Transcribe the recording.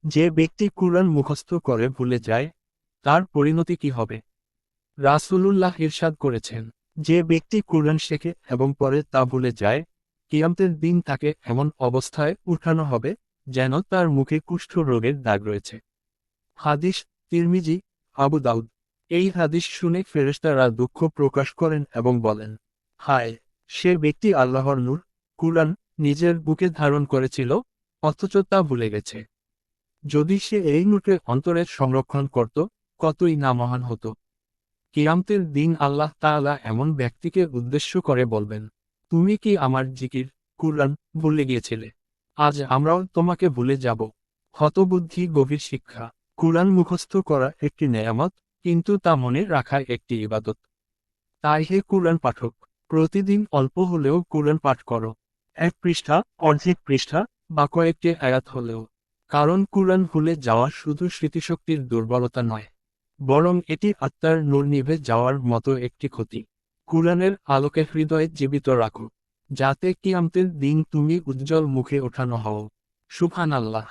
যে ব্যক্তি কুরআন মুখস্থ করে ভুলে যায় তার পরিণতি কি হবে? রাসূলুল্লাহ ইরশাদ করেছেন, যে ব্যক্তি কুরআন শেখে এবং পরে তা ভুলে যায়, কিয়ামতের দিন তাকে এমন অবস্থায় উঠানো হবে যেন তার মুখে কুষ্ঠ রোগের দাগ রয়েছে। হাদিস, তিরমিজি, আবু দাউদ। এই হাদিস শুনে ফেরেশতারা দুঃখ প্রকাশ করেন এবং বলেন, হায়, সে ব্যক্তি আল্লাহর নূর, কুরআন, নিজের বুকে ধারণ করেছিল, অথচ তা ভুলে গেছে। যদি সে এই নূরকে অন্তরে সংরক্ষণ করত, কতই না মহান হতো। কিয়ামতের দিন আল্লাহ তাআলা এমন ব্যক্তিকে উদ্দেশ্য করে বলবেন, তুমি কি আমার জিকির, কুরআন, ভুলে গিয়েছিলে? আজ আমরাও তোমাকে ভুলে যাব। হতবুদ্ধি গভীর শিক্ষা। কুরআন মুখস্থ করা একটি নেয়ামত, কিন্তু তা মনে রাখা একটি ইবাদত। তাই হে কুরআন পাঠক, প্রতিদিন অল্প হলেও কুরআন পাঠ করো। এক পৃষ্ঠা, অর্ধেক পৃষ্ঠা বা কয়েকটি আয়াত হলেও। কারণ কুরআন ভুলে যাওয়া শুধু স্মৃতিশক্তির দুর্বলতা নয়, বরং এটি আত্মার নূর নিভে যাওয়ার মতো একটি ক্ষতি। কুরআনের আলোকে হৃদয়ে জীবিত রাখো, যাতে কিয়ামতের দিন তুমি উজ্জ্বল মুখে ওঠানো হও। সুবহানাল্লাহ।